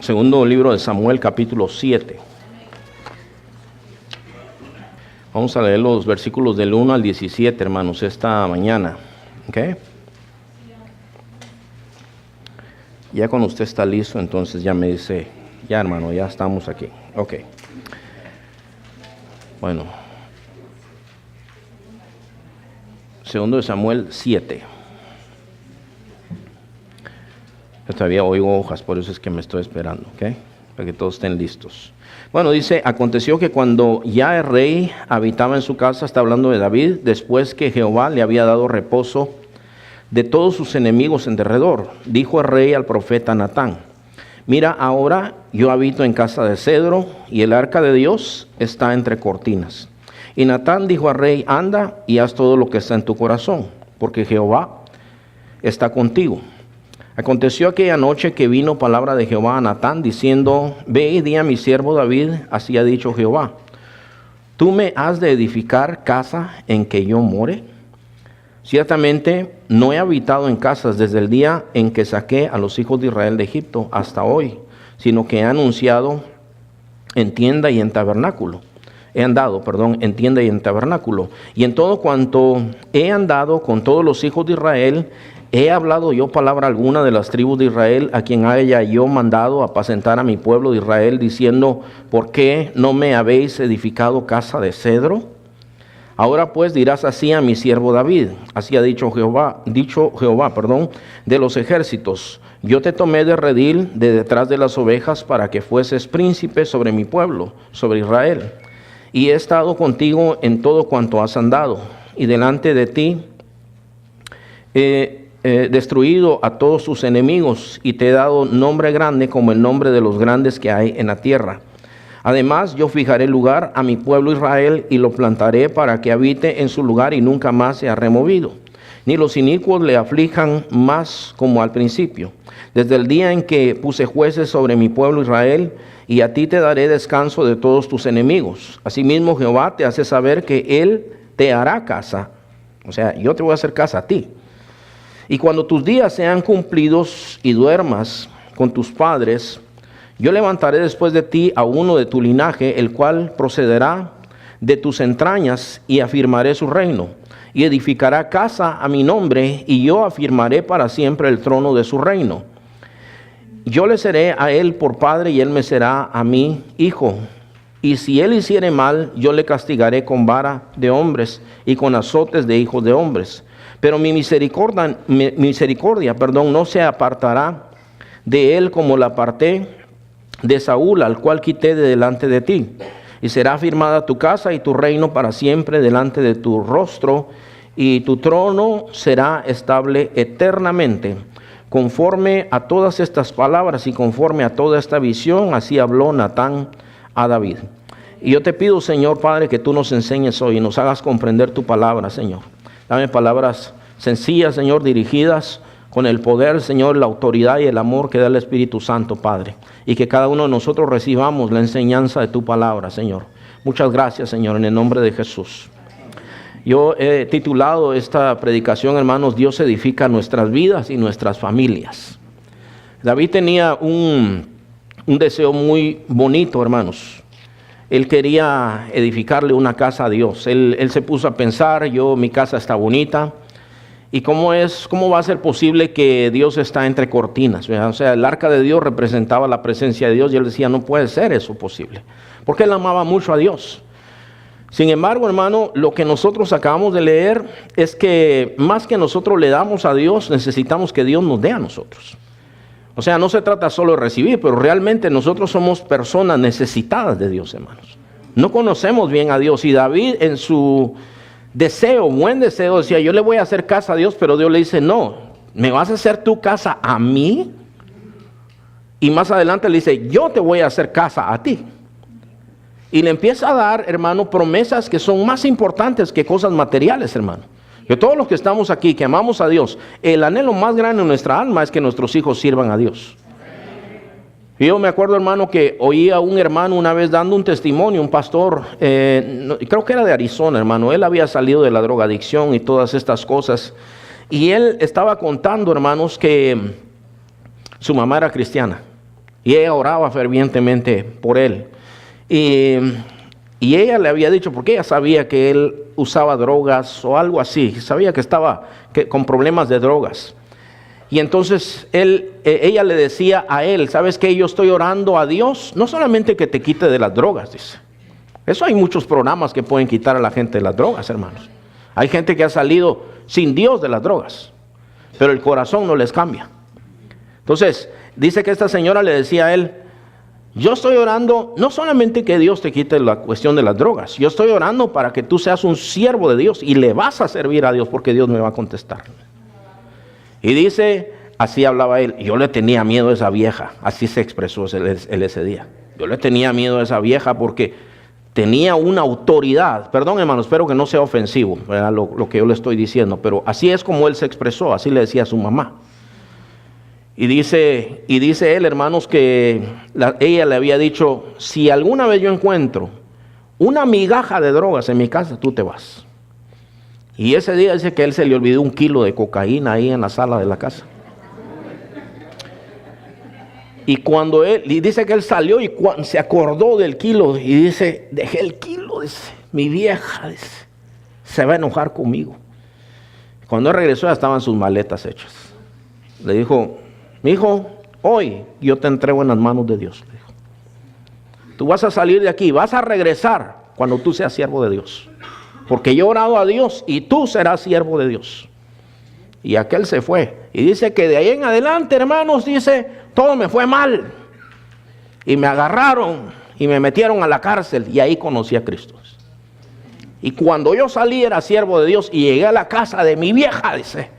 Segundo libro de Samuel, capítulo 7. Vamos a leer los versículos del 1 al 17, hermanos, esta mañana. ¿Ok? Ya cuando usted está listo, entonces ya me dice, ya hermano, ya estamos aquí. Ok. Bueno. Segundo de Samuel 7. Yo todavía oigo hojas, por eso es que me estoy esperando, ¿ok? Para que todos estén listos. Bueno, dice, aconteció que cuando ya el rey habitaba en su casa, está hablando de David, después que Jehová le había dado reposo de todos sus enemigos en derredor, dijo el rey al profeta Natán, mira, ahora yo habito en casa de cedro y el arca de Dios está entre cortinas. Y Natán dijo al rey, anda y haz todo lo que está en tu corazón, porque Jehová está contigo. Aconteció aquella noche que vino palabra de Jehová a Natán, diciendo, ve y di a mi siervo David, así ha dicho Jehová, ¿tú me has de edificar casa en que yo more? Ciertamente no he habitado en casas desde el día en que saqué a los hijos de Israel de Egipto hasta hoy, sino que he anunciado en tienda y en tabernáculo. He andado en tienda y en tabernáculo. Y en todo cuanto he andado con todos los hijos de Israel, ¿he hablado yo palabra alguna de las tribus de Israel, a quien haya yo mandado apacentar a mi pueblo de Israel, diciendo, ¿por qué no me habéis edificado casa de cedro? Ahora pues dirás así a mi siervo David, así ha dicho Jehová, de los ejércitos, yo te tomé de redil de detrás de las ovejas para que fueses príncipe sobre mi pueblo, sobre Israel. Y he estado contigo en todo cuanto has andado, y delante de ti destruido a todos sus enemigos y te he dado nombre grande como el nombre de los grandes que hay en la tierra. Además yo fijaré lugar a mi pueblo Israel y lo plantaré para que habite en su lugar y nunca más sea removido. Ni los inicuos le aflijan más como al principio. Desde el día en que puse jueces sobre mi pueblo Israel, y a ti te daré descanso de todos tus enemigos. Asimismo Jehová te hace saber que Él te hará casa. O sea, yo te voy a hacer casa a ti. Y cuando tus días sean cumplidos y duermas con tus padres, yo levantaré después de ti a uno de tu linaje, el cual procederá de tus entrañas, y afirmaré su reino. Y edificará casa a mi nombre, y yo afirmaré para siempre el trono de su reino. Yo le seré a él por padre, y él me será a mí hijo. Y si él hiciere mal, yo le castigaré con vara de hombres y con azotes de hijos de hombres. Pero mi misericordia, no se apartará de él como la aparté de Saúl, al cual quité de delante de ti. Y será firmada tu casa y tu reino para siempre delante de tu rostro, y tu trono será estable eternamente. Conforme a todas estas palabras y conforme a toda esta visión, así habló Natán a David. Y yo te pido, Señor Padre, que tú nos enseñes hoy y nos hagas comprender tu palabra, Señor. Dame palabras sencillas, Señor, dirigidas con el poder, Señor, la autoridad y el amor que da el Espíritu Santo, Padre. Y que cada uno de nosotros recibamos la enseñanza de tu palabra, Señor. Muchas gracias, Señor, en el nombre de Jesús. Yo he titulado esta predicación, hermanos, Dios edifica nuestras vidas y nuestras familias. David tenía un deseo muy bonito, hermanos. Él quería edificarle una casa a Dios. Él se puso a pensar, mi casa está bonita. ¿Y cómo va a ser posible que Dios está entre cortinas? ¿Verdad? O sea, el arca de Dios representaba la presencia de Dios y él decía, no puede ser eso posible. Porque él amaba mucho a Dios. Sin embargo, hermano, lo que nosotros acabamos de leer es que más que nosotros le damos a Dios, necesitamos que Dios nos dé a nosotros. O sea, no se trata solo de recibir, pero realmente nosotros somos personas necesitadas de Dios, hermanos. No conocemos bien a Dios. Y David en su buen deseo, decía, yo le voy a hacer casa a Dios, pero Dios le dice, no, ¿me vas a hacer tu casa a mí? Y más adelante le dice, yo te voy a hacer casa a ti. Y le empieza a dar, hermano, promesas que son más importantes que cosas materiales, hermano. Que todos los que estamos aquí, que amamos a Dios, el anhelo más grande en nuestra alma es que nuestros hijos sirvan a Dios. Y yo me acuerdo, hermano, que oí a un hermano una vez dando un testimonio, un pastor, creo que era de Arizona, hermano. Él había salido de la drogadicción y todas estas cosas. Y él estaba contando, hermanos, que su mamá era cristiana. Y ella oraba fervientemente por él. Y ella le había dicho, porque ella sabía que él usaba drogas o algo así, sabía que estaba con problemas de drogas. Y entonces ella le decía a él, ¿sabes qué? Yo estoy orando a Dios, no solamente que te quite de las drogas, dice. Eso hay muchos programas que pueden quitar a la gente de las drogas, hermanos. Hay gente que ha salido sin Dios de las drogas, pero el corazón no les cambia. Entonces, dice que esta señora le decía a él, yo estoy orando, no solamente que Dios te quite la cuestión de las drogas, yo estoy orando para que tú seas un siervo de Dios y le vas a servir a Dios porque Dios me va a contestar. Y dice, así hablaba él, yo le tenía miedo a esa vieja, así se expresó él ese día. Yo le tenía miedo a esa vieja porque tenía una autoridad. Perdón, hermano, espero que no sea ofensivo, ¿verdad? Lo que yo le estoy diciendo, pero así es como él se expresó, así le decía a su mamá. Y dice él, hermanos, que ella le había dicho, si alguna vez yo encuentro una migaja de drogas en mi casa, tú te vas. Y ese día dice que él se le olvidó 1 kilo de cocaína ahí en la sala de la casa. Y cuando y dice que él salió y se acordó del kilo y dice, dejé el kilo, dice, mi vieja, dice, se va a enojar conmigo. Cuando él regresó ya estaban sus maletas hechas. Le dijo, mi hijo, hoy yo te entrego en las manos de Dios. Le dijo, tú vas a salir de aquí, vas a regresar cuando tú seas siervo de Dios. Porque yo he orado a Dios y tú serás siervo de Dios. Y aquel se fue. Y dice que de ahí en adelante, hermanos, dice, todo me fue mal. Y me agarraron y me metieron a la cárcel. Y ahí conocí a Cristo. Y cuando yo salí era siervo de Dios y llegué a la casa de mi vieja, dice.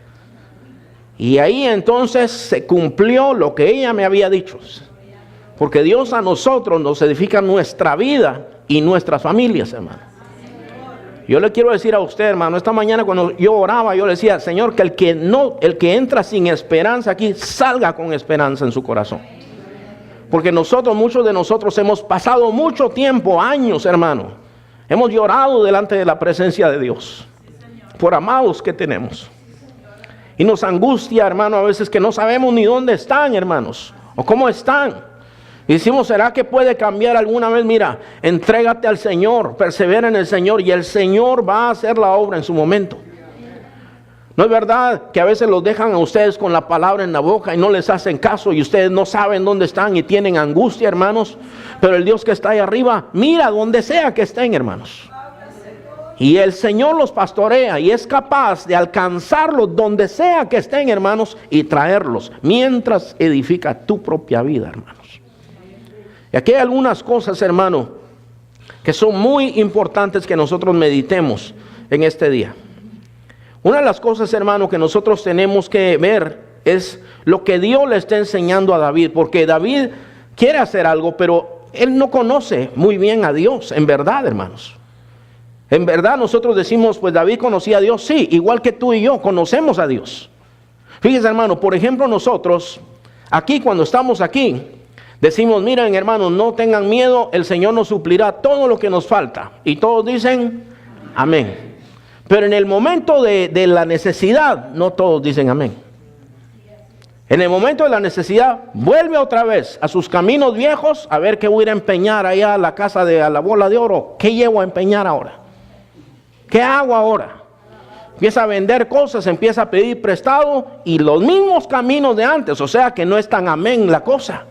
Y ahí entonces se cumplió lo que ella me había dicho. Porque Dios a nosotros nos edifica nuestra vida y nuestras familias, hermano. Yo le quiero decir a usted, hermano, esta mañana cuando yo oraba, yo le decía, Señor, que el que entra sin esperanza aquí, salga con esperanza en su corazón. Porque muchos de nosotros hemos pasado mucho tiempo, años, hermano. Hemos llorado delante de la presencia de Dios, por amados que tenemos. Y nos angustia, hermano, a veces que no sabemos ni dónde están, hermanos, o cómo están. Y decimos, ¿será que puede cambiar alguna vez? Mira, entrégate al Señor, persevera en el Señor y el Señor va a hacer la obra en su momento. ¿No es verdad que a veces los dejan a ustedes con la palabra en la boca y no les hacen caso y ustedes no saben dónde están y tienen angustia, hermanos? Pero el Dios que está ahí arriba, mira donde sea que estén, hermanos. Y el Señor los pastorea y es capaz de alcanzarlos donde sea que estén, hermanos, y traerlos mientras edifica tu propia vida, hermanos. Y aquí hay algunas cosas, hermano, que son muy importantes que nosotros meditemos en este día. Una de las cosas, hermano, que nosotros tenemos que ver es lo que Dios le está enseñando a David, porque David quiere hacer algo, pero él no conoce muy bien a Dios, en verdad, hermanos. En verdad nosotros decimos, pues David conocía a Dios, sí, igual que tú y yo conocemos a Dios. Fíjense, hermano, por ejemplo, nosotros, aquí cuando estamos aquí, decimos, miren, hermanos, no tengan miedo, el Señor nos suplirá todo lo que nos falta. Y todos dicen, amén. Pero en el momento de la necesidad, no todos dicen amén. En el momento de la necesidad, vuelve otra vez a sus caminos viejos, a ver qué voy a ir a empeñar allá a la casa a la bola de oro. ¿Qué llevo a empeñar ahora? ¿Qué hago ahora? Empieza a vender cosas, empieza a pedir prestado y los mismos caminos de antes, o sea que no es tan amén la cosa.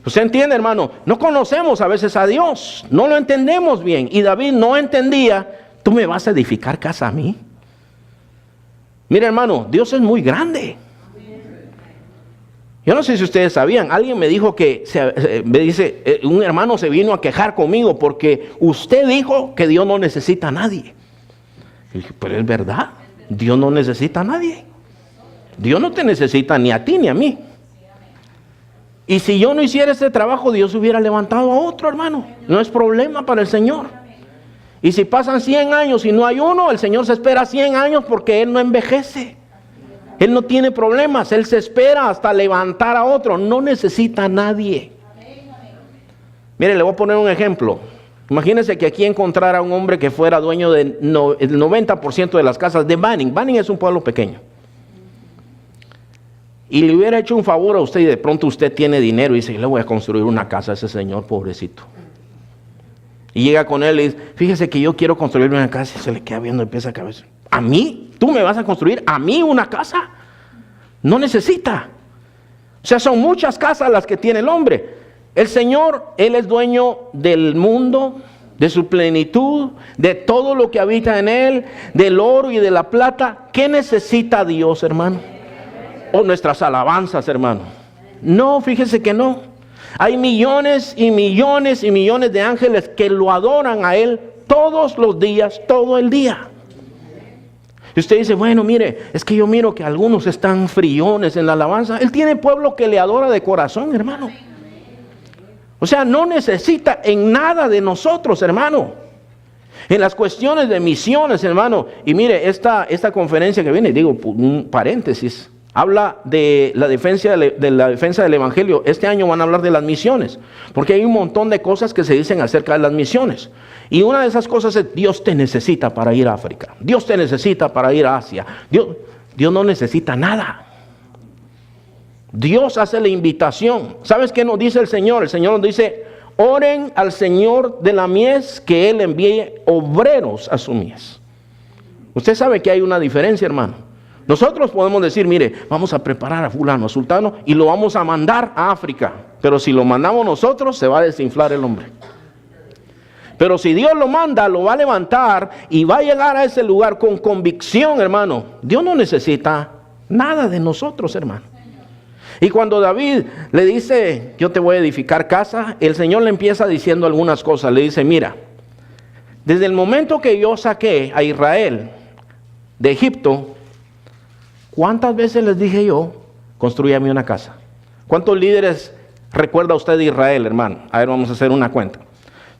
¿Usted entiende, hermano? No conocemos a veces a Dios, no lo entendemos bien. Y David no entendía, ¿tú me vas a edificar casa a mí? Mira, hermano, Dios es muy grande. Yo no sé si ustedes sabían, alguien me dijo un hermano se vino a quejar conmigo porque usted dijo que Dios no necesita a nadie. Y dije, pero es verdad, Dios no necesita a nadie. Dios no te necesita ni a ti ni a mí. Y si yo no hiciera ese trabajo, Dios hubiera levantado a otro, hermano. No es problema para el Señor. Y si pasan 100 años y no hay uno, el Señor se espera 100 años porque Él no envejece. Él no tiene problemas, Él se espera hasta levantar a otro, no necesita a nadie. Mire, le voy a poner un ejemplo. Imagínense que aquí encontrara un hombre que fuera dueño del 90% de las casas de Banning. Banning es un pueblo pequeño. y le hubiera hecho un favor a usted y de pronto usted tiene dinero y dice, le voy a construir una casa a ese señor, pobrecito. Y llega con él y dice, fíjese que yo quiero construir una casa, y se le queda viendo y empieza a cabeza. ¿A mí? ¿Tú me vas a construir a mí una casa? No necesita. O sea, son muchas casas las que tiene el hombre. El Señor, Él es dueño del mundo, de su plenitud, de todo lo que habita en Él, del oro y de la plata. ¿Qué necesita Dios, hermano? O nuestras alabanzas, hermano. No, fíjese que no. Hay millones y millones y millones de ángeles que lo adoran a Él todos los días, todo el día. Y usted dice, bueno, mire, es que yo miro que algunos están friones en la alabanza. Él tiene pueblo que le adora de corazón, hermano. O sea, no necesita en nada de nosotros, hermano. En las cuestiones de misiones, hermano. Y mire, esta conferencia que viene, digo, un paréntesis, habla de la defensa del Evangelio. Este año van a hablar de las misiones, porque hay un montón de cosas que se dicen acerca de las misiones. Y una de esas cosas es, Dios te necesita para ir a África. Dios te necesita para ir a Asia. Dios no necesita nada. Dios hace la invitación. ¿Sabes qué nos dice el Señor? El Señor nos dice, oren al Señor de la mies que Él envíe obreros a su mies. Usted sabe que hay una diferencia, hermano. Nosotros podemos decir, mire, vamos a preparar a fulano, a sultano, y lo vamos a mandar a África. Pero si lo mandamos nosotros, se va a desinflar el hombre. Pero si Dios lo manda, lo va a levantar y va a llegar a ese lugar con convicción, hermano. Dios no necesita nada de nosotros, hermano. Y cuando David le dice, yo te voy a edificar casa, el Señor le empieza diciendo algunas cosas. Le dice, mira, desde el momento que yo saqué a Israel de Egipto, ¿cuántas veces les dije yo, construyame una casa? ¿Cuántos líderes recuerda usted de Israel, hermano? A ver, vamos a hacer una cuenta.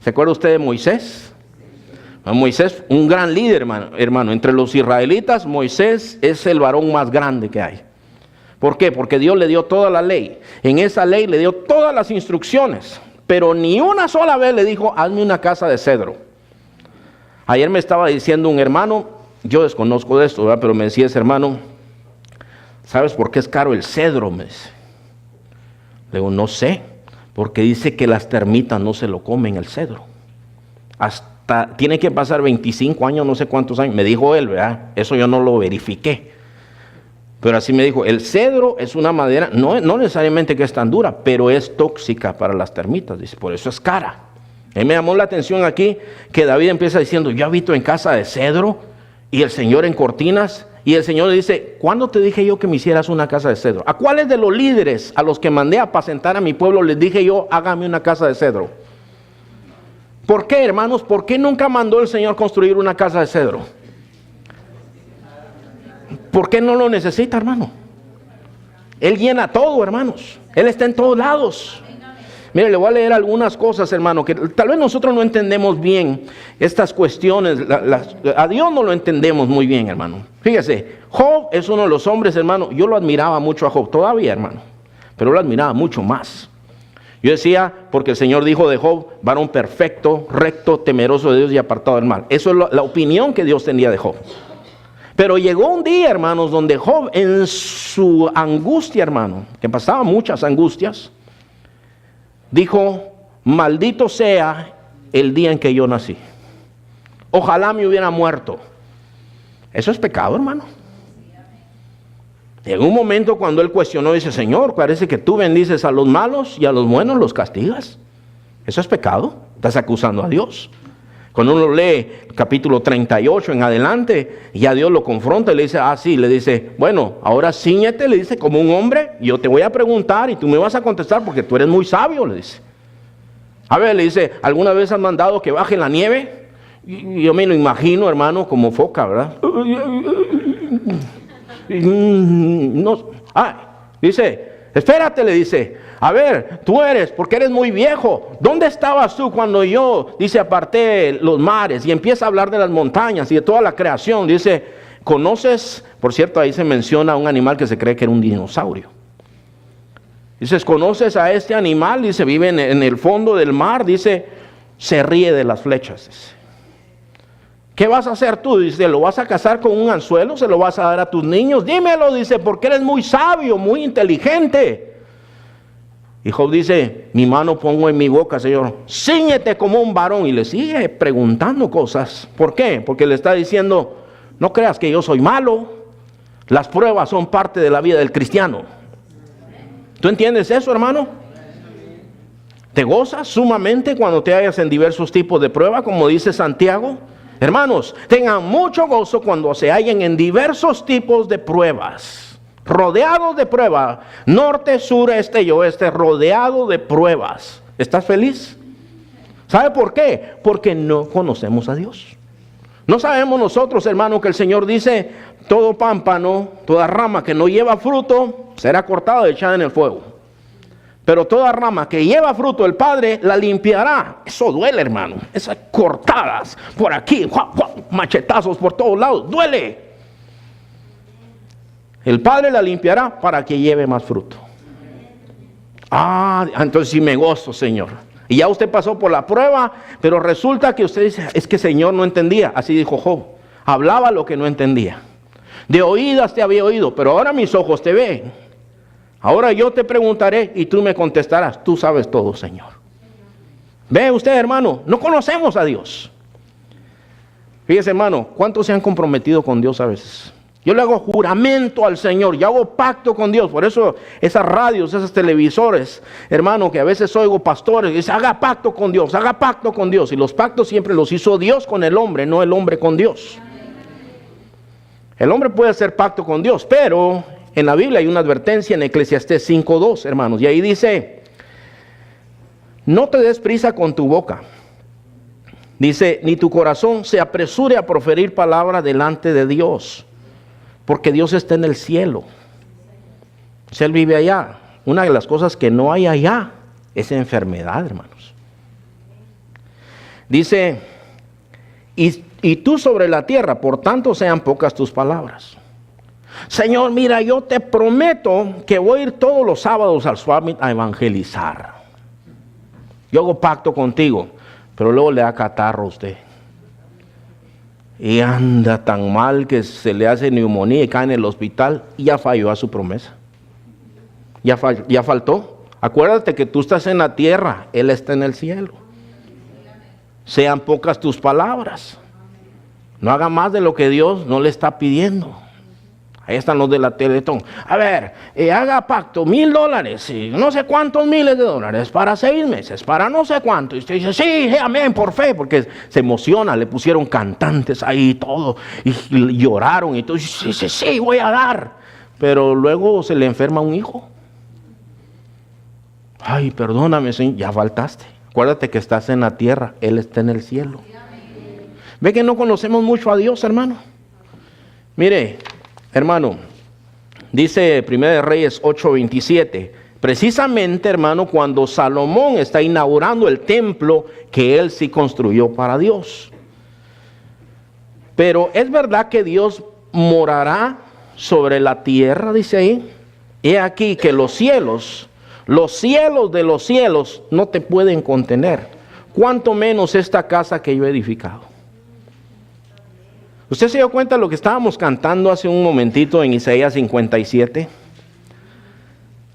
¿Se acuerda usted de Moisés? Moisés, un gran líder, hermano. Entre los israelitas, Moisés es el varón más grande que hay. ¿Por qué? Porque Dios le dio toda la ley. En esa ley le dio todas las instrucciones. Pero ni una sola vez le dijo, hazme una casa de cedro. Ayer me estaba diciendo un hermano, yo desconozco de esto, ¿verdad? Pero me decía ese hermano, ¿sabes por qué es caro el cedro? Me dice. Le digo, no sé. Porque dice que las termitas no se lo comen el cedro. Hasta tiene que pasar 25 años, no sé cuántos años. Me dijo él, ¿verdad? Eso yo no lo verifiqué. Pero así me dijo, el cedro es una madera, no necesariamente que es tan dura, pero es tóxica para las termitas, dice, por eso es cara. A mí me llamó la atención aquí que David empieza diciendo, yo habito en casa de cedro y el Señor en cortinas. Y el Señor le dice, ¿cuándo te dije yo que me hicieras una casa de cedro? ¿A cuáles de los líderes a los que mandé a apacentar a mi pueblo les dije yo, hágame una casa de cedro? ¿Por qué, hermanos? ¿Por qué nunca mandó el Señor construir una casa de cedro? ¿Por qué no lo necesita, hermano? Él llena todo, hermanos. Él está en todos lados. Mire, le voy a leer algunas cosas, hermano, que tal vez nosotros no entendemos bien estas cuestiones. A Dios no lo entendemos muy bien, hermano. Fíjese, Job es uno de los hombres, hermano. Yo lo admiraba mucho a Job, todavía, hermano. Pero lo admiraba mucho más. Yo decía, porque el Señor dijo de Job, varón perfecto, recto, temeroso de Dios y apartado del mal. Eso es la opinión que Dios tenía de Job. Pero llegó un día, hermanos, donde Job en su angustia, hermano, que pasaba muchas angustias, dijo, maldito sea el día en que yo nací. Ojalá me hubiera muerto. Eso es pecado, hermano. En un momento cuando él cuestionó, dice, Señor, parece que tú bendices a los malos y a los buenos los castigas. Eso es pecado. Estás acusando a Dios. Cuando uno lee capítulo 38 en adelante, ya Dios lo confronta y le dice, sí, le dice, bueno, ahora cíñete, le dice, como un hombre, yo te voy a preguntar y tú me vas a contestar porque tú eres muy sabio, le dice. A ver, le dice, ¿alguna vez has mandado que baje la nieve? Y yo me lo imagino, hermano, como foca, ¿verdad? No, dice, espérate, le dice. A ver, tú porque eres muy viejo. ¿Dónde estabas tú cuando yo, dice, aparté los mares? Y empieza a hablar de las montañas y de toda la creación. Dice, ¿conoces? Por cierto, ahí se menciona un animal que se cree que era un dinosaurio. Dices, ¿conoces a este animal? Dice, vive en el fondo del mar. Dice, se ríe de las flechas. Dice. ¿Qué vas a hacer tú? Dice, ¿lo vas a casar con un anzuelo? ¿Se lo vas a dar a tus niños? Dímelo, dice, porque eres muy sabio, muy inteligente. Y Job dice, mi mano pongo en mi boca, Señor, cíñete como un varón. Y le sigue preguntando cosas. ¿Por qué? Porque le está diciendo, no creas que yo soy malo. Las pruebas son parte de la vida del cristiano. ¿Tú entiendes eso, hermano? ¿Te gozas sumamente cuando te hallas en diversos tipos de pruebas, como dice Santiago? Hermanos, tengan mucho gozo cuando se hallen en diversos tipos de pruebas. Rodeados de pruebas, norte, sur, este y oeste, rodeado de pruebas. ¿Estás feliz? ¿Sabe por qué? Porque no conocemos a Dios. No sabemos nosotros, hermano, que el Señor dice, todo pámpano, toda rama que no lleva fruto, será cortada y echada en el fuego. Pero toda rama que lleva fruto, el Padre la limpiará. Eso duele, hermano. Esas cortadas por aquí, machetazos por todos lados, duele. El Padre la limpiará para que lleve más fruto. Entonces sí me gozo, Señor. Y ya usted pasó por la prueba, pero resulta que usted dice, es que Señor no entendía. Así dijo Job. Hablaba lo que no entendía. De oídas te había oído, pero ahora mis ojos te ven. Ahora yo te preguntaré y tú me contestarás. Tú sabes todo, Señor. Ve usted, hermano, no conocemos a Dios. Fíjese, hermano, ¿cuántos se han comprometido con Dios a veces? Yo le hago juramento al Señor, yo hago pacto con Dios. Por eso esas radios, esos televisores, hermano, que a veces oigo pastores, dicen, haga pacto con Dios, haga pacto con Dios. Y los pactos siempre los hizo Dios con el hombre, no el hombre con Dios. El hombre puede hacer pacto con Dios, pero en la Biblia hay una advertencia en Eclesiastés 5:2, hermanos. Y ahí dice, no te des prisa con tu boca. Dice, ni tu corazón se apresure a proferir palabra delante de Dios. Porque Dios está en el cielo. Si Él vive allá. Una de las cosas que no hay allá es enfermedad, hermanos. Dice, y tú sobre la tierra, por tanto sean pocas tus palabras. Señor, mira, yo te prometo que voy a ir todos los sábados al Summit a evangelizar. Yo hago pacto contigo, pero luego le da catarro a usted. Y anda tan mal que se le hace neumonía y cae en el hospital y ya falló a su promesa. Ya faltó. Acuérdate que tú estás en la tierra, Él está en el cielo. Sean pocas tus palabras. No haga más de lo que Dios no le está pidiendo. Ahí están los de la Teletón. A ver, haga pacto, $1,000 y no sé cuántos miles de dólares para 6 meses, para no sé cuánto. Y usted dice, sí, amén, por fe, porque se emociona, le pusieron cantantes ahí y todo, y lloraron y todo. Y dice, sí, voy a dar. Pero luego se le enferma un hijo. Ay, perdóname, Señor, ya faltaste. Acuérdate que estás en la tierra, Él está en el cielo. ¿Ve que no conocemos mucho a Dios, hermano? Mire, hermano, dice 1 Reyes 8:27, precisamente, hermano, cuando Salomón está inaugurando el templo que él sí construyó para Dios. Pero es verdad que Dios morará sobre la tierra, dice ahí. He aquí que los cielos de los cielos no te pueden contener, cuanto menos esta casa que yo he edificado. ¿Usted se dio cuenta de lo que estábamos cantando hace un momentito en Isaías 57?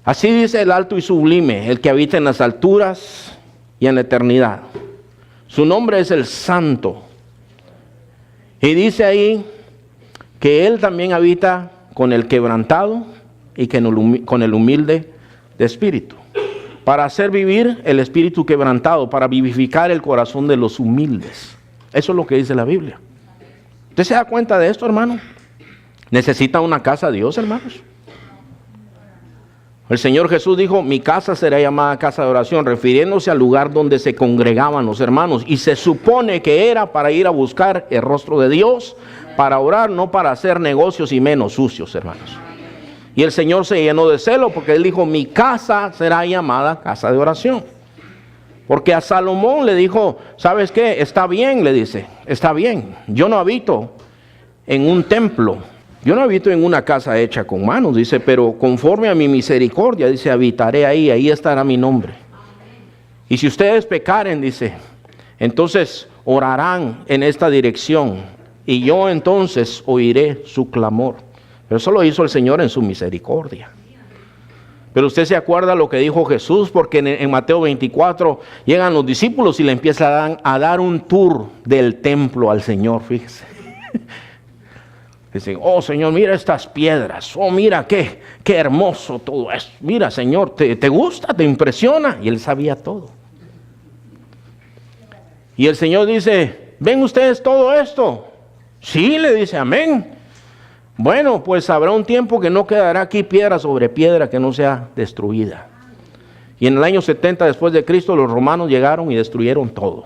Así dice el alto y sublime, el que habita en las alturas y en la eternidad. Su nombre es el Santo. Y dice ahí que Él también habita con el quebrantado y con el humilde de espíritu. Para hacer vivir el espíritu quebrantado, para vivificar el corazón de los humildes. Eso es lo que dice la Biblia. ¿Usted se da cuenta de esto, hermano? ¿Necesita una casa Dios, hermanos? El Señor Jesús dijo, mi casa será llamada casa de oración, refiriéndose al lugar donde se congregaban los hermanos. Y se supone que era para ir a buscar el rostro de Dios, para orar, no para hacer negocios y menos sucios, hermanos. Y el Señor se llenó de celo porque Él dijo, mi casa será llamada casa de oración. Porque a Salomón le dijo, ¿sabes qué? Está bien, le dice, está bien. Yo no habito en un templo, yo no habito en una casa hecha con manos, dice, pero conforme a mi misericordia, dice, habitaré ahí estará mi nombre. Y si ustedes pecaren, dice, entonces orarán en esta dirección y yo entonces oiré su clamor. Pero eso lo hizo el Señor en su misericordia. Pero usted se acuerda lo que dijo Jesús, porque en Mateo 24 llegan los discípulos y le empiezan a dar un tour del templo al Señor, fíjese. Dicen, oh Señor, mira estas piedras, oh mira qué hermoso todo esto. Mira Señor, ¿te gusta? ¿Te impresiona? Y él sabía todo. Y el Señor dice, ¿ven ustedes todo esto? Sí, le dice, amén. Bueno, pues habrá un tiempo que no quedará aquí piedra sobre piedra que no sea destruida. Y en el año 70 después de Cristo los romanos llegaron y destruyeron todo.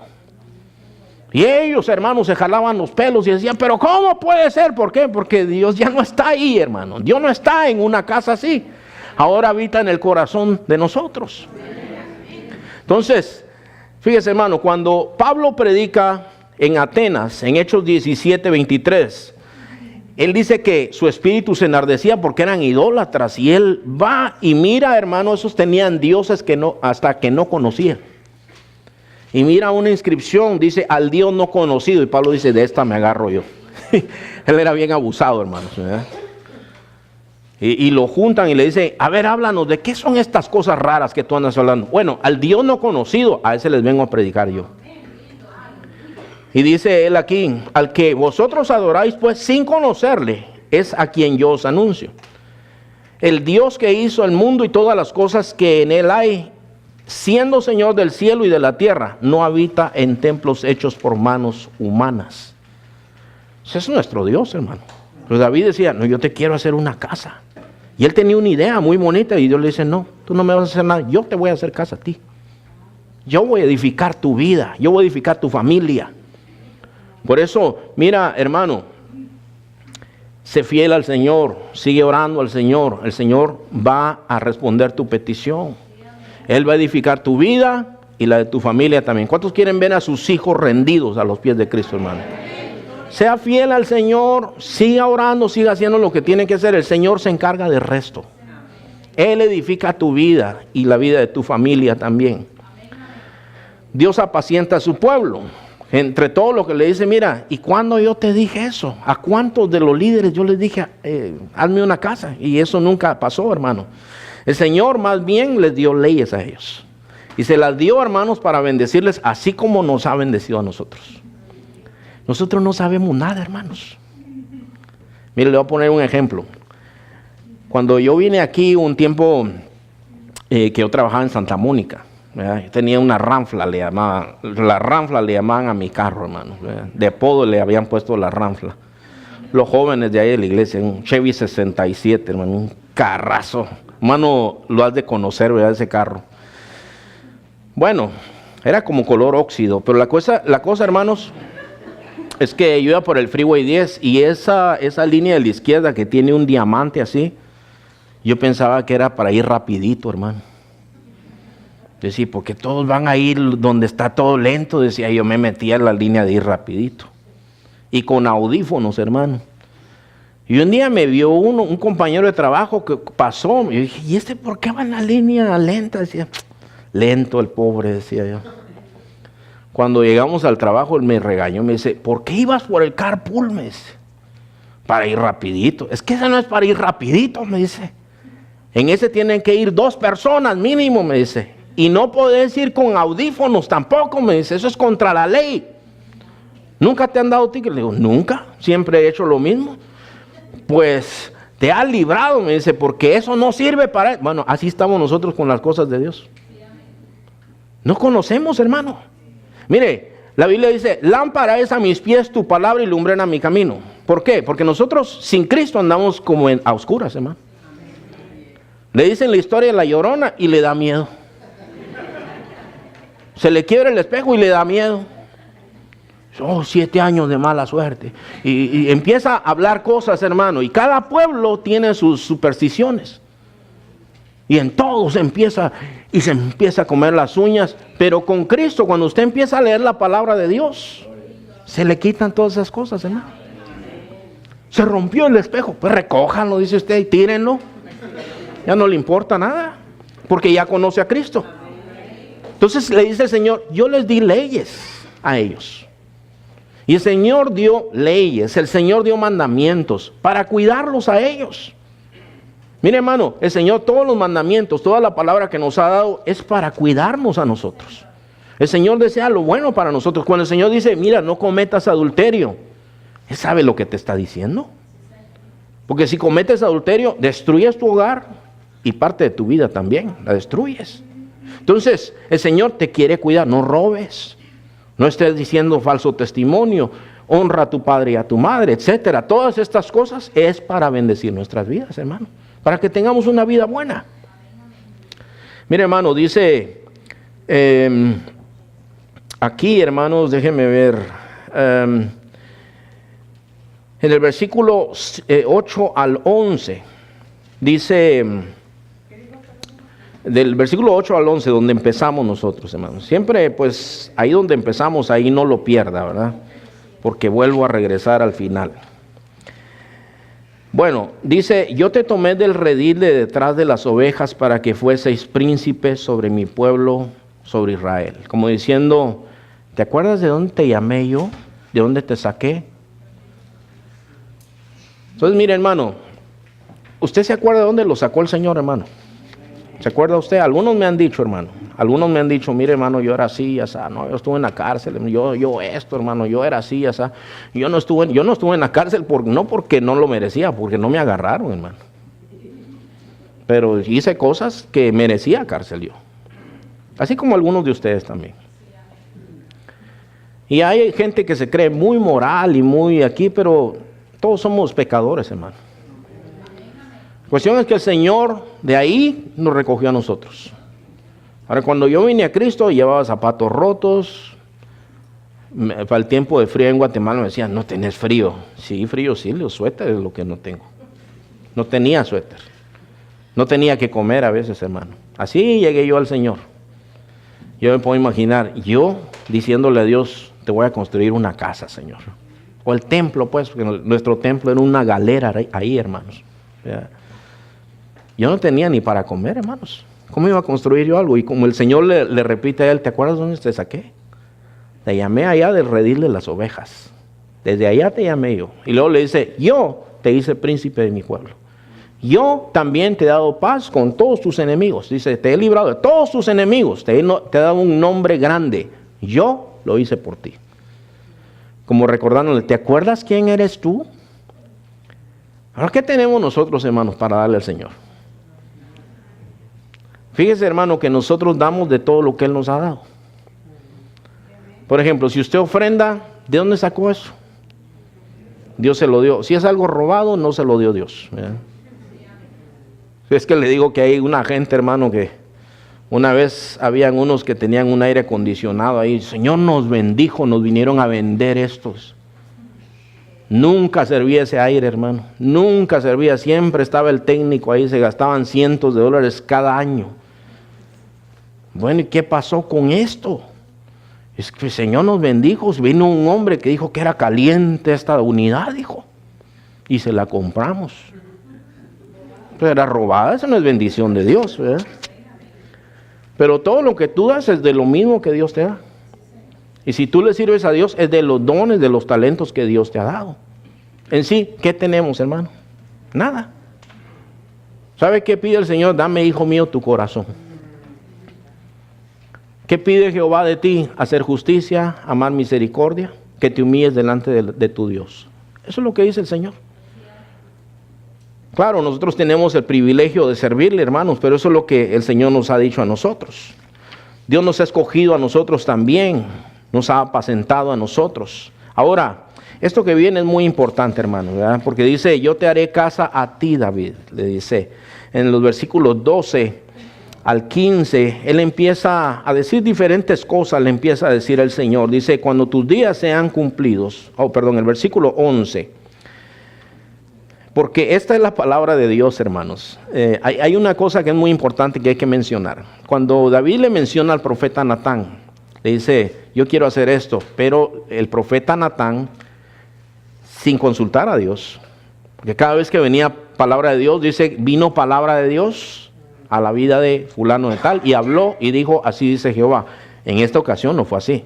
Y ellos, hermanos, se jalaban los pelos y decían, pero ¿cómo puede ser? ¿Por qué? Porque Dios ya no está ahí, hermano. Dios no está en una casa así. Ahora habita en el corazón de nosotros. Entonces, fíjese, hermano, cuando Pablo predica en Atenas, en Hechos 17:23, él dice que su espíritu se enardecía porque eran idólatras. Y él va y mira, hermano, esos tenían dioses que no, hasta que no conocía. Y mira una inscripción, dice, al Dios no conocido. Y Pablo dice, de esta me agarro yo. Él era bien abusado, hermanos, ¿verdad? Y lo juntan y le dicen, a ver, háblanos, ¿de qué son estas cosas raras que tú andas hablando? Bueno, al Dios no conocido, a ese les vengo a predicar yo. Y dice él aquí, al que vosotros adoráis, pues sin conocerle, es a quien yo os anuncio. El Dios que hizo el mundo y todas las cosas que en él hay, siendo Señor del cielo y de la tierra, no habita en templos hechos por manos humanas. Ese es nuestro Dios, hermano. Pero David decía, no, yo te quiero hacer una casa. Y él tenía una idea muy bonita y Dios le dice, no, tú no me vas a hacer nada, yo te voy a hacer casa a ti. Yo voy a edificar tu vida, yo voy a edificar tu familia. Por eso, mira, hermano, sé fiel al Señor, sigue orando al Señor. El Señor va a responder tu petición. Él va a edificar tu vida y la de tu familia también. ¿Cuántos quieren ver a sus hijos rendidos a los pies de Cristo, hermano? Sea fiel al Señor, siga orando, siga haciendo lo que tiene que hacer. El Señor se encarga del resto. Él edifica tu vida y la vida de tu familia también. Dios apacienta a su pueblo. Entre todo lo que le dice, mira, ¿y cuándo yo te dije eso? ¿A cuántos de los líderes yo les dije, hazme una casa? Y eso nunca pasó, hermano. El Señor más bien les dio leyes a ellos. Y se las dio, hermanos, para bendecirles, así como nos ha bendecido a nosotros. Nosotros no sabemos nada, hermanos. Mire, le voy a poner un ejemplo. Cuando yo vine aquí un tiempo que yo trabajaba en Santa Mónica, ¿verdad? Yo tenía una ranfla, le llamaban a mi carro, hermano, ¿verdad? De apodo le habían puesto la ranfla. Los jóvenes de ahí de la iglesia, un Chevy 67, hermano, un carrazo. Hermano, lo has de conocer, ¿verdad? Ese carro. Bueno, era como color óxido, pero la cosa, hermanos, es que yo iba por el Freeway 10 y esa línea de la izquierda que tiene un diamante así, yo pensaba que era para ir rapidito, hermano. Decía, porque todos van a ir donde está todo lento, decía, yo me metía en la línea de ir rapidito. Y con audífonos, hermano. Y un día me vio un compañero de trabajo que pasó, y yo dije, ¿y este por qué va en la línea lenta? Decía, lento el pobre, decía yo. Cuando llegamos al trabajo, él me regañó, me dice, ¿por qué ibas por el carpool? Me dice, para ir rapidito. Es que ese no es para ir rapidito, me dice. En ese tienen que ir 2 personas mínimo, me dice. Y no podés ir con audífonos tampoco, me dice, eso es contra la ley. ¿Nunca te han dado ticket? Le digo, nunca, siempre he hecho lo mismo. Pues te has librado, me dice, porque eso no sirve para... Bueno, así estamos nosotros con las cosas de Dios. No conocemos, hermano. Mire, la Biblia dice, lámpara es a mis pies tu palabra y lumbrera mi camino. ¿Por qué? Porque nosotros sin Cristo andamos como a oscuras, hermano. Le dicen la historia de la Llorona y le da miedo. Se le quiebra el espejo y le da miedo. Oh, 7 años de mala suerte. Y empieza a hablar cosas, hermano. Y cada pueblo tiene sus supersticiones. Y en todos se empieza a comer las uñas. Pero con Cristo, cuando usted empieza a leer la palabra de Dios, se le quitan todas esas cosas, hermano. Se rompió el espejo. Pues recójanlo, dice usted, y tírenlo. Ya no le importa nada. Porque ya conoce a Cristo. Entonces le dice el Señor, yo les di leyes a ellos. Y el Señor dio leyes, el Señor dio mandamientos para cuidarlos a ellos. Mire, hermano, el Señor, todos los mandamientos, toda la palabra que nos ha dado es para cuidarnos a nosotros. El Señor desea lo bueno para nosotros. Cuando el Señor dice, mira, no cometas adulterio, Él sabe lo que te está diciendo. Porque si cometes adulterio, destruyes tu hogar y parte de tu vida también, la destruyes. Entonces, el Señor te quiere cuidar, no robes, no estés diciendo falso testimonio, honra a tu padre y a tu madre, etcétera. Todas estas cosas es para bendecir nuestras vidas, hermano, para que tengamos una vida buena. Mire, hermano, dice aquí, hermanos, déjenme ver, en el versículo 8 al 11, dice, del versículo 8 al 11, donde empezamos nosotros, hermanos. Siempre, pues, ahí donde empezamos, ahí no lo pierda, ¿verdad? Porque vuelvo a regresar al final. Bueno, dice, yo te tomé del redil de detrás de las ovejas para que fueseis príncipes sobre mi pueblo, sobre Israel. Como diciendo, ¿te acuerdas de dónde te llamé yo? ¿De dónde te saqué? Entonces, mire, hermano, ¿usted se acuerda de dónde lo sacó el Señor, hermano? ¿Se acuerda usted? Algunos me han dicho, hermano. Algunos me han dicho, mire, hermano, yo era así, ya sabes, no, yo estuve en la cárcel, yo esto, hermano, yo era así, ya sabes. Yo no estuve en la cárcel no porque no lo merecía, porque no me agarraron, hermano. Pero hice cosas que merecía cárcel yo. Así como algunos de ustedes también. Y hay gente que se cree muy moral y muy aquí, pero todos somos pecadores, hermano. La cuestión es que el Señor de ahí nos recogió a nosotros. Ahora, cuando yo vine a Cristo, llevaba zapatos rotos. Para el tiempo de frío en Guatemala me decían, no tenés frío. Sí, frío, sí, los suéteres es lo que no tengo. No tenía suéter. No tenía que comer a veces, hermano. Así llegué yo al Señor. Yo me puedo imaginar, yo diciéndole a Dios, te voy a construir una casa, Señor. O el templo, pues, porque nuestro templo era una galera ahí, hermanos. Yo no tenía ni para comer, hermanos. ¿Cómo iba a construir yo algo? Y como el Señor le repite a él, ¿te acuerdas dónde te saqué? Te llamé allá del redil de las ovejas. Desde allá te llamé yo. Y luego le dice, yo te hice príncipe de mi pueblo. Yo también te he dado paz con todos tus enemigos. Dice, te he librado de todos tus enemigos. Te he dado un nombre grande. Yo lo hice por ti. Como recordándole, ¿te acuerdas quién eres tú? Ahora, ¿qué tenemos nosotros, hermanos, para darle al Señor? Fíjese, hermano, que nosotros damos de todo lo que Él nos ha dado. Por ejemplo, si usted ofrenda, ¿de dónde sacó eso? Dios se lo dio. Si es algo robado, no se lo dio Dios. ¿Verdad? Es que le digo que hay una gente, hermano, que una vez habían unos que tenían un aire acondicionado ahí. El Señor nos bendijo, nos vinieron a vender estos. Nunca servía ese aire, hermano. Nunca servía. Siempre estaba el técnico ahí. Se gastaban cientos de dólares cada año. Bueno, ¿y qué pasó con esto? Es que el Señor nos bendijo. Vino un hombre que dijo que era caliente esta unidad, dijo. Y se la compramos. Pero era robada. Eso no es bendición de Dios, ¿verdad? Pero todo lo que tú das es de lo mismo que Dios te da. Y si tú le sirves a Dios, es de los dones, de los talentos que Dios te ha dado. En sí, ¿qué tenemos, hermano? Nada. ¿Sabe qué pide el Señor? Dame, hijo mío, tu corazón. ¿Qué pide Jehová de ti? Hacer justicia, amar misericordia, que te humilles delante de tu Dios. Eso es lo que dice el Señor. Claro, nosotros tenemos el privilegio de servirle, hermanos, pero eso es lo que el Señor nos ha dicho a nosotros. Dios nos ha escogido a nosotros también, nos ha apacentado a nosotros. Ahora, esto que viene es muy importante, hermano, ¿verdad? Porque dice, yo te haré casa a ti, David, le dice. En los versículos 12 al 15, él empieza a decir diferentes cosas, le empieza a decir el Señor. Dice, cuando tus días sean cumplidos, el versículo 11. Porque esta es la palabra de Dios, hermanos. Hay una cosa que es muy importante que hay que mencionar. Cuando David le menciona al profeta Natán, le dice, yo quiero hacer esto, pero el profeta Natán, sin consultar a Dios, porque cada vez que venía palabra de Dios, dice, vino palabra de Dios a la vida de fulano de tal, y habló y dijo, así dice Jehová. En esta ocasión no fue así.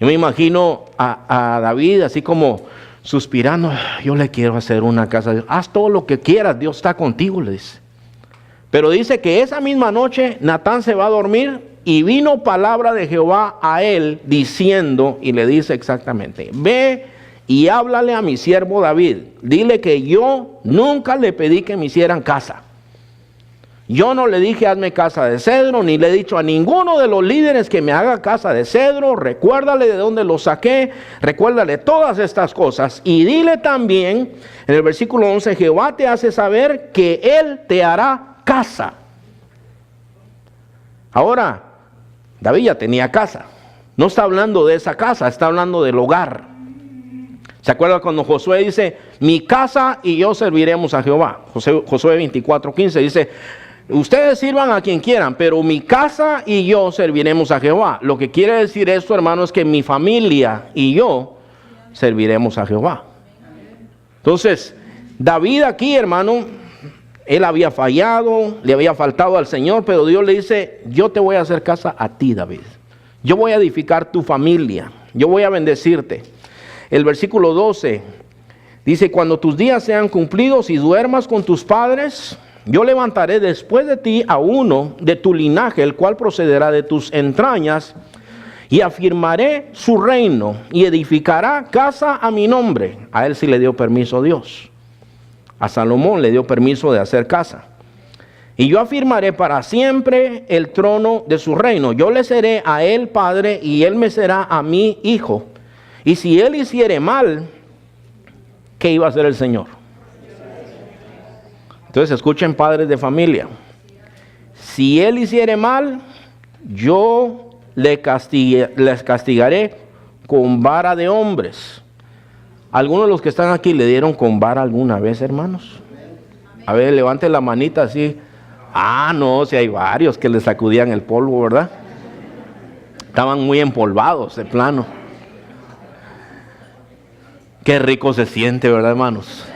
Yo me imagino a David así como suspirando, yo le quiero hacer una casa a Dios. Haz todo lo que quieras, Dios está contigo, le dice. Pero dice que esa misma noche Natán se va a dormir y vino palabra de Jehová a él diciendo, y le dice exactamente, ve y háblale a mi siervo David, dile que yo nunca le pedí que me hicieran casa. Yo no le dije hazme casa de cedro, ni le he dicho a ninguno de los líderes que me haga casa de cedro. Recuérdale de dónde lo saqué, recuérdale todas estas cosas. Y dile también, en el versículo 11, Jehová te hace saber que Él te hará casa. Ahora, David ya tenía casa. No está hablando de esa casa, está hablando del hogar. ¿Se acuerda cuando Josué dice, mi casa y yo serviremos a Jehová? Josué 24:15 dice, ustedes sirvan a quien quieran, pero mi casa y yo serviremos a Jehová. Lo que quiere decir esto, hermano, es que mi familia y yo serviremos a Jehová. Entonces, David aquí, hermano, él había fallado, le había faltado al Señor, pero Dios le dice, yo te voy a hacer casa a ti, David. Yo voy a edificar tu familia, yo voy a bendecirte. El versículo 12 dice, cuando tus días sean cumplidos y duermas con tus padres, yo levantaré después de ti a uno de tu linaje, el cual procederá de tus entrañas, y afirmaré su reino, y edificará casa a mi nombre. A él sí le dio permiso Dios. A Salomón le dio permiso de hacer casa. Y yo afirmaré para siempre el trono de su reino. Yo le seré a él padre, y él me será a mí hijo. Y si él hiciere mal, ¿qué iba a hacer el Señor? Entonces escuchen, padres de familia, si él hiciere mal, yo les castigaré con vara de hombres. ¿Algunos de los que están aquí le dieron con vara alguna vez, hermanos? A ver, levante la manita así. Ah, no, si hay varios que le sacudían el polvo, ¿verdad? Estaban muy empolvados de plano. Qué rico se siente, ¿verdad, hermanos?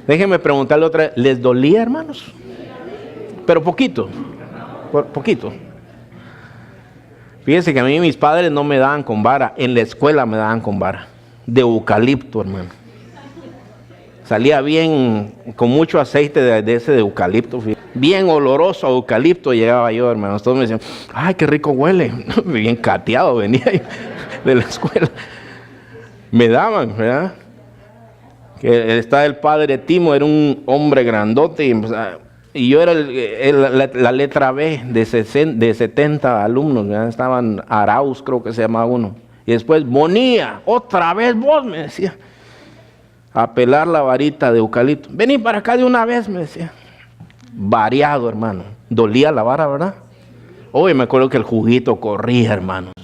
Déjenme preguntarle otra vez, ¿les dolía, hermanos? Pero poquito, poquito. Fíjense que a mí mis padres no me daban con vara, en la escuela me daban con vara, de eucalipto, hermano. Salía bien, con mucho aceite de ese de eucalipto, bien oloroso a eucalipto llegaba yo, hermanos. Todos me decían, ay, qué rico huele, bien cateado venía de la escuela. Me daban, ¿verdad? Que está el padre Timo, era un hombre grandote, y yo era la letra B de 70 alumnos, ¿verdad? Estaban Arauz, creo que se llamaba uno, y después Bonía, otra vez vos, me decía, a pelar la varita de eucalipto, vení para acá de una vez, me decía, variado, hermano, dolía la vara, ¿verdad? Hoy me acuerdo que el juguito corría, hermanos,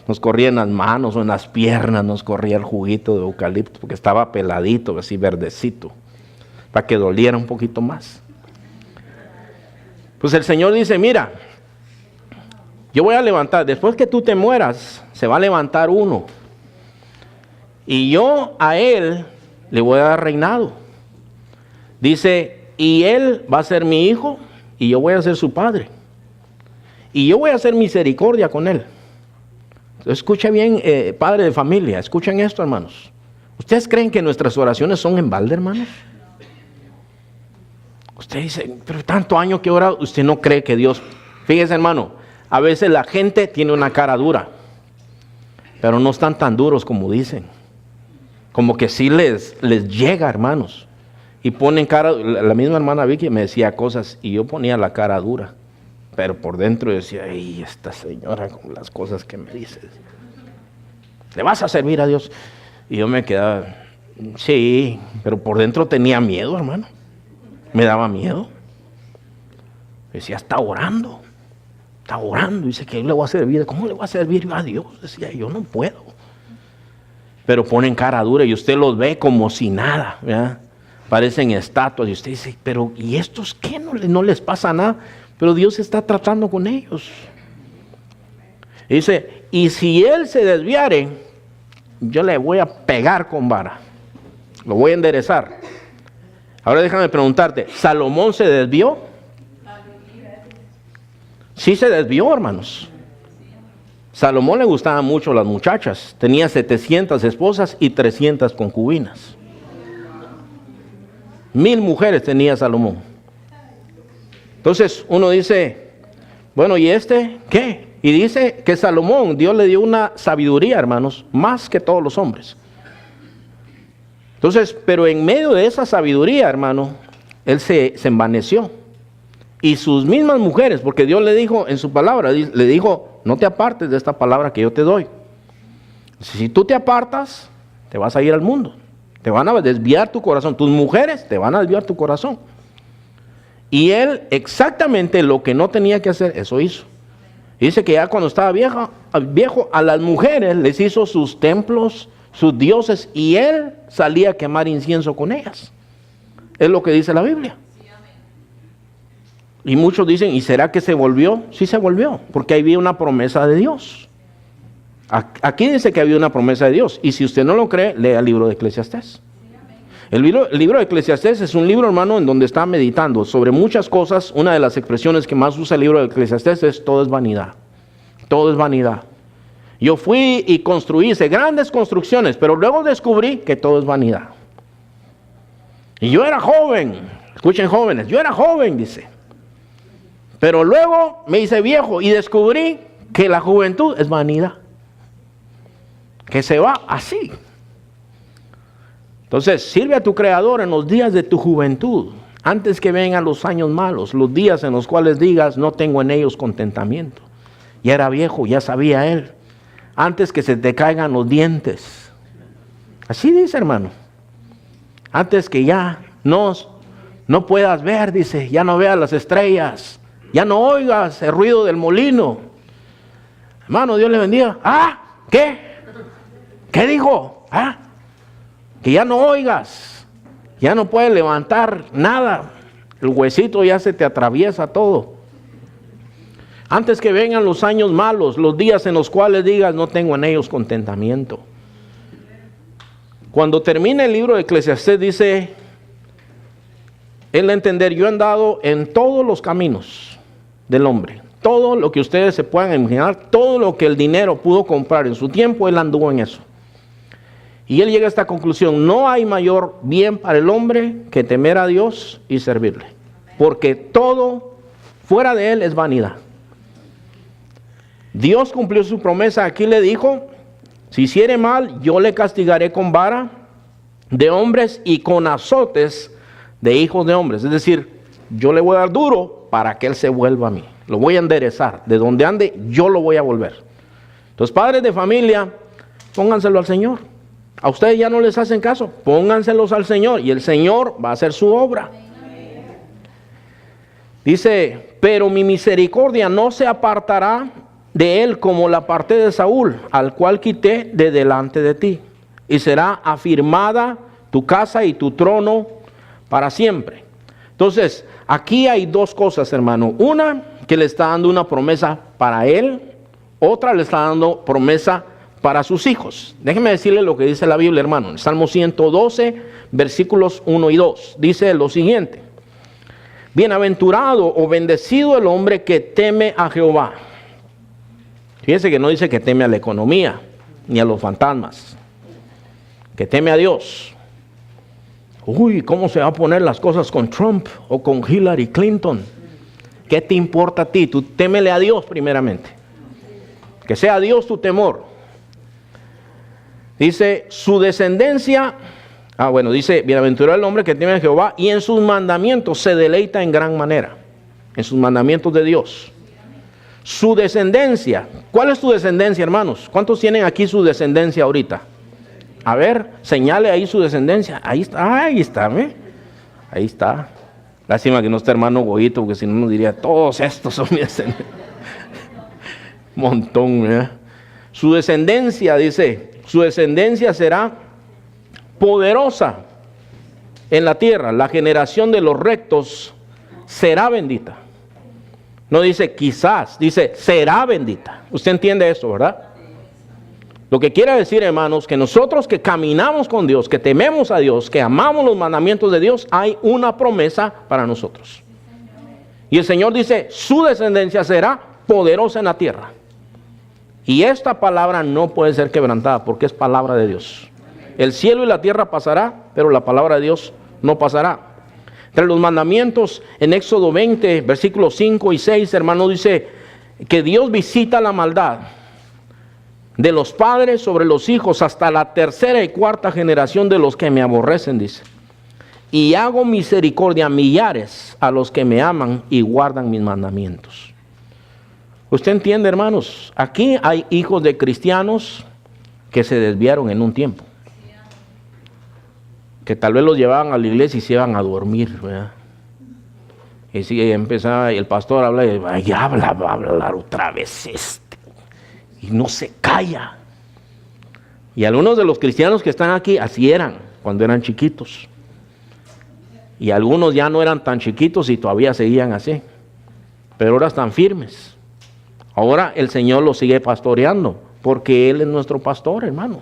nos corría en las manos o en las piernas, nos corría el juguito de eucalipto, porque estaba peladito, así verdecito, para que doliera un poquito más. Pues el Señor dice, mira, yo voy a levantar, después que tú te mueras, se va a levantar uno, y yo a él le voy a dar reinado. Dice, y él va a ser mi hijo, y yo voy a ser su padre, y yo voy a hacer misericordia con él. Escuchen bien, padre de familia, escuchen esto, hermanos. ¿Ustedes creen que nuestras oraciones son en balde, hermanos? Usted dice, pero tanto año que he orado, usted no cree que Dios... Fíjese, hermano, a veces la gente tiene una cara dura, pero no están tan duros como dicen. Como que sí les llega, hermanos. Y ponen cara, la misma hermana Vicky me decía cosas y yo ponía la cara dura. Pero por dentro decía, ay, esta señora con las cosas que me dice. ¿Le vas a servir a Dios? Y yo me quedaba, sí, pero por dentro tenía miedo, hermano. Me daba miedo. Decía, está orando. Dice que yo le voy a servir. ¿Cómo le voy a servir yo a Dios? Decía, yo no puedo. Pero ponen cara dura y usted los ve como si nada, ¿verdad? Parecen estatuas y usted dice, pero ¿y estos qué? No les pasa nada. Pero Dios está tratando con ellos. Y dice, y si él se desviare, yo le voy a pegar con vara. Lo voy a enderezar. Ahora déjame preguntarte, ¿Salomón se desvió? Sí se desvió, hermanos. Salomón le gustaban mucho las muchachas. Tenía 700 esposas y 300 concubinas. 1000 mujeres tenía Salomón. Entonces uno dice, bueno, ¿y este qué? Y dice que Salomón, Dios le dio una sabiduría, hermanos, más que todos los hombres. Entonces, pero en medio de esa sabiduría, hermano, él se envaneció. Y sus mismas mujeres, porque Dios le dijo en su palabra, le dijo, no te apartes de esta palabra que yo te doy. Si tú te apartas, te vas a ir al mundo. Te van a desviar tu corazón. Tus mujeres te van a desviar tu corazón. Y él exactamente lo que no tenía que hacer, eso hizo. Y dice que ya cuando estaba viejo, a las mujeres les hizo sus templos, sus dioses, y él salía a quemar incienso con ellas. Es lo que dice la Biblia. Y muchos dicen, ¿y será que se volvió? Sí se volvió, porque había una promesa de Dios. Aquí dice que había una promesa de Dios. Y si usted no lo cree, lea el libro de Eclesiastés. El libro de Eclesiastés es un libro, hermano, en donde está meditando sobre muchas cosas. Una de las expresiones que más usa el libro de Eclesiastés es todo es vanidad. Todo es vanidad. Yo fui y construí, hice grandes construcciones, pero luego descubrí que todo es vanidad. Y yo era joven, escuchen jóvenes, yo era joven, dice. Pero luego me hice viejo y descubrí que la juventud es vanidad. Que se va así. Entonces, sirve a tu Creador en los días de tu juventud, antes que vengan los años malos, los días en los cuales digas, no tengo en ellos contentamiento. Ya era viejo, ya sabía él. Antes que se te caigan los dientes. Así dice, hermano. Antes que ya no puedas ver, dice, ya no veas las estrellas, ya no oigas el ruido del molino. Hermano, Dios le bendiga. ¿Qué? ¿Qué dijo? Que ya no oigas, ya no puedes levantar nada, el huesito ya se te atraviesa todo. Antes que vengan los años malos, los días en los cuales digas, no tengo en ellos contentamiento. Cuando termina el libro de Eclesiastés dice, él a entender, yo he andado en todos los caminos del hombre, todo lo que ustedes se puedan imaginar, todo lo que el dinero pudo comprar en su tiempo, él anduvo en eso. Y él llega a esta conclusión, no hay mayor bien para el hombre que temer a Dios y servirle. Porque todo fuera de él es vanidad. Dios cumplió su promesa, aquí le dijo, si hiciere mal, yo le castigaré con vara de hombres y con azotes de hijos de hombres. Es decir, yo le voy a dar duro para que él se vuelva a mí. Lo voy a enderezar. De donde ande, yo lo voy a volver. Entonces, padres de familia, pónganselo al Señor. A ustedes ya no les hacen caso, pónganselos al Señor y el Señor va a hacer su obra. Dice, pero mi misericordia no se apartará de él como la aparté de Saúl, al cual quité de delante de ti. Y será afirmada tu casa y tu trono para siempre. Entonces, aquí hay dos cosas, hermano. Una, que le está dando una promesa para él. Otra, le está dando promesa para sus hijos. Déjenme decirle lo que dice la Biblia, hermano. En Salmo 112, versículos 1 y 2. Dice lo siguiente. Bienaventurado o bendecido el hombre que teme a Jehová. Fíjense que no dice que teme a la economía, ni a los fantasmas. Que teme a Dios. Uy, ¿cómo se va a poner las cosas con Trump o con Hillary Clinton? ¿Qué te importa a ti? Tú témele a Dios primeramente. Que sea Dios tu temor. Dice, su descendencia, dice, bienaventurado el hombre que teme a Jehová y en sus mandamientos se deleita en gran manera. En sus mandamientos de Dios. Su descendencia, ¿cuál es tu descendencia, hermanos? ¿Cuántos tienen aquí su descendencia ahorita? A ver, señale ahí su descendencia. Ahí está, ¿ve? Ahí está. Lástima que no está hermano Goyito, porque si no nos diría, todos estos son mi descendencia. Montón, ¿verdad? Su descendencia, dice, su descendencia será poderosa en la tierra. La generación de los rectos será bendita. No dice quizás, dice será bendita. Usted entiende eso, ¿verdad? Lo que quiere decir, hermanos, que nosotros que caminamos con Dios, que tememos a Dios, que amamos los mandamientos de Dios, hay una promesa para nosotros. Y el Señor dice, su descendencia será poderosa en la tierra. Y esta palabra no puede ser quebrantada porque es palabra de Dios. El cielo y la tierra pasará, pero la palabra de Dios no pasará. Entre los mandamientos, en Éxodo 20, versículos 5 y 6, hermano, dice que Dios visita la maldad de los padres sobre los hijos hasta la tercera y cuarta generación de los que me aborrecen, dice. Y hago misericordia a millares a los que me aman y guardan mis mandamientos. ¿Usted entiende, hermanos? Aquí hay hijos de cristianos que se desviaron en un tiempo. Que tal vez los llevaban a la iglesia y se iban a dormir, ¿verdad? Y si empezaba el pastor a hablar, y ay, va a hablar otra vez y no se calla. Y algunos de los cristianos que están aquí así eran cuando eran chiquitos. Y algunos ya no eran tan chiquitos y todavía seguían así. Pero ahora están firmes. Ahora el Señor los sigue pastoreando porque Él es nuestro pastor, hermano.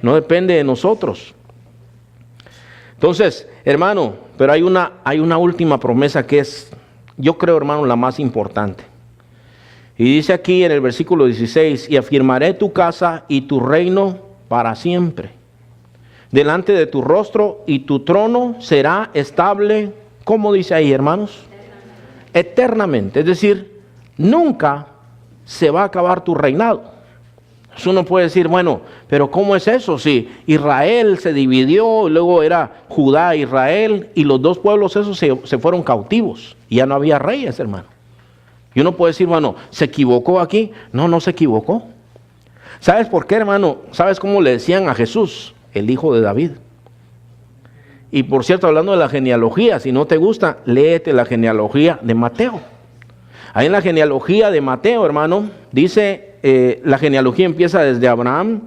No depende de nosotros. Entonces, hermano, pero hay una última promesa que es, yo creo, hermano, la más importante. Y dice aquí en el versículo 16, y afirmaré tu casa y tu reino para siempre. Delante de tu rostro y tu trono será estable, ¿cómo dice ahí, hermanos? Eternamente. Es decir, nunca se va a acabar tu reinado. Uno puede decir, bueno, pero ¿cómo es eso? Si Israel se dividió, luego era Judá, Israel, y los dos pueblos esos se fueron cautivos, y ya no había reyes, hermano. Y uno puede decir, bueno, ¿se equivocó aquí? No, no se equivocó. ¿Sabes por qué, hermano? ¿Sabes cómo le decían a Jesús? El hijo de David. Y por cierto, hablando de la genealogía, si no te gusta, léete la genealogía de Mateo. Ahí en la genealogía de Mateo, hermano, dice, la genealogía empieza desde Abraham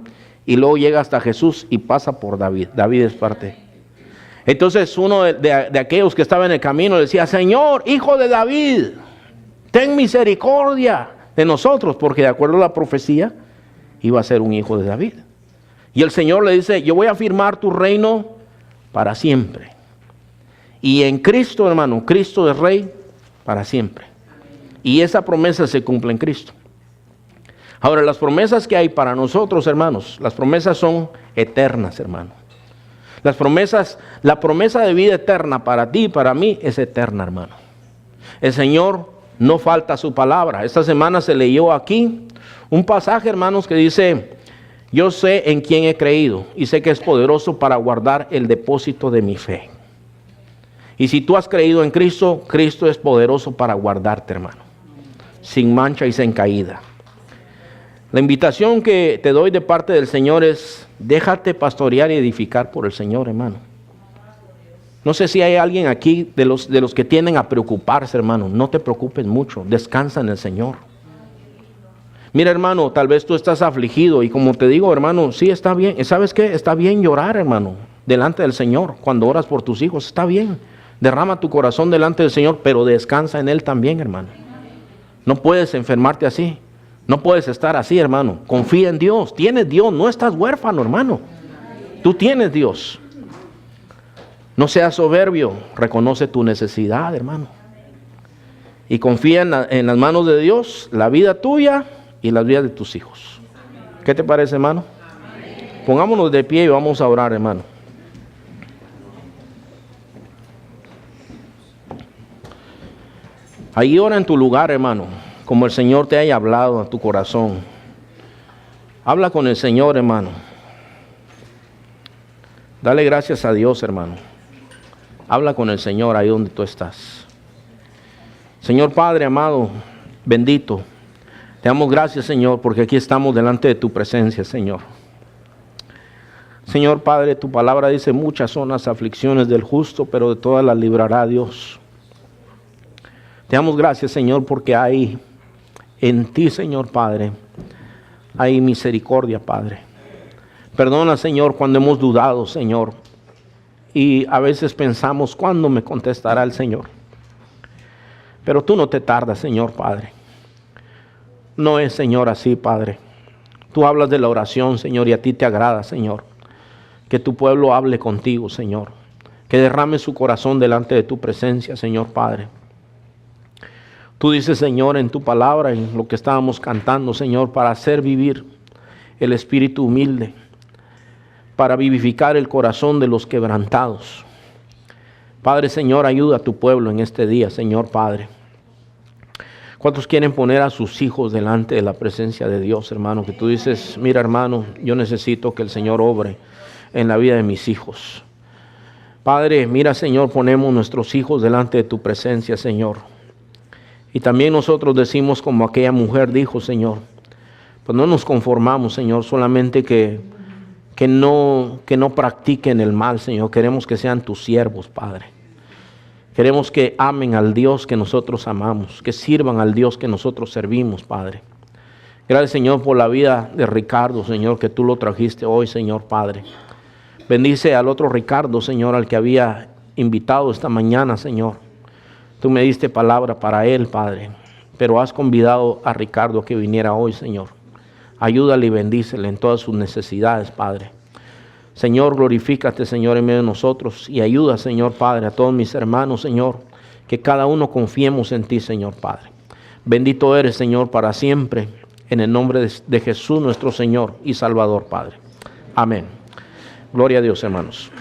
y luego llega hasta Jesús y pasa por David. David es parte. Entonces uno de aquellos que estaba en el camino le decía, Señor, hijo de David, ten misericordia de nosotros, porque de acuerdo a la profecía iba a ser un hijo de David. Y el Señor le dice, yo voy a firmar tu reino para siempre. Y en Cristo, hermano, Cristo es rey para siempre. Y esa promesa se cumple en Cristo. Ahora, las promesas que hay para nosotros, hermanos, las promesas son eternas, hermano. Las promesas, la promesa de vida eterna para ti y para mí es eterna, hermano. El Señor no falta su palabra. Esta semana se leyó aquí un pasaje, hermanos, que dice, yo sé en quién he creído y sé que es poderoso para guardar el depósito de mi fe. Y si tú has creído en Cristo, Cristo es poderoso para guardarte, hermano, sin mancha y sin caída. La invitación que te doy de parte del Señor es, déjate pastorear y edificar por el Señor, hermano. No sé si hay alguien aquí de los que tienden a preocuparse, hermano. No te preocupes mucho, descansa en el Señor. Mira, hermano, tal vez tú estás afligido y como te digo, hermano, sí está bien. ¿Sabes qué? Está bien llorar, hermano, delante del Señor. Cuando oras por tus hijos, está bien. Derrama tu corazón delante del Señor, pero descansa en Él también, hermano. No puedes enfermarte así. No puedes estar así, hermano. Confía en Dios. Tienes Dios. No estás huérfano, hermano. Tú tienes Dios. No seas soberbio. Reconoce tu necesidad, hermano. Y confía en las manos de Dios, la vida tuya y las vidas de tus hijos. ¿Qué te parece, hermano? Pongámonos de pie y vamos a orar, hermano. Ahí ora en tu lugar, hermano, como el Señor te haya hablado a tu corazón. Habla con el Señor, hermano. Dale gracias a Dios, hermano. Habla con el Señor ahí donde tú estás. Señor Padre amado, bendito, te damos gracias, Señor, porque aquí estamos delante de tu presencia, Señor. Señor Padre, tu palabra dice, muchas son las aflicciones del justo, pero de todas las librará Dios. Te damos gracias, Señor, porque hay en ti, Señor Padre, hay misericordia, Padre. Perdona, Señor, cuando hemos dudado, Señor, y a veces pensamos, ¿cuándo me contestará el Señor? Pero tú no te tardas, Señor Padre. No es, Señor, así, Padre. Tú hablas de la oración, Señor, y a ti te agrada, Señor, que tu pueblo hable contigo, Señor, que derrame su corazón delante de tu presencia, Señor Padre. Tú dices, Señor, en tu palabra, en lo que estábamos cantando, Señor, para hacer vivir el espíritu humilde, para vivificar el corazón de los quebrantados. Padre, Señor, ayuda a tu pueblo en este día, Señor Padre. ¿Cuántos quieren poner a sus hijos delante de la presencia de Dios, hermano? Que tú dices, mira, hermano, yo necesito que el Señor obre en la vida de mis hijos. Padre, mira, Señor, ponemos nuestros hijos delante de tu presencia, Señor. Y también nosotros decimos como aquella mujer dijo, Señor, pues no nos conformamos, Señor, solamente que no practiquen el mal, Señor. Queremos que sean tus siervos, Padre. Queremos que amen al Dios que nosotros amamos, que sirvan al Dios que nosotros servimos, Padre. Gracias, Señor, por la vida de Ricardo, Señor, que tú lo trajiste hoy, Señor, Padre. Bendice al otro Ricardo, Señor, al que había invitado esta mañana, Señor. Tú me diste palabra para él, Padre, pero has convidado a Ricardo a que viniera hoy, Señor. Ayúdale y bendícele en todas sus necesidades, Padre. Señor, glorifícate, Señor, en medio de nosotros y ayuda, Señor, Padre, a todos mis hermanos, Señor, que cada uno confiemos en ti, Señor, Padre. Bendito eres, Señor, para siempre, en el nombre de Jesús, nuestro Señor y Salvador, Padre. Amén. Gloria a Dios, hermanos.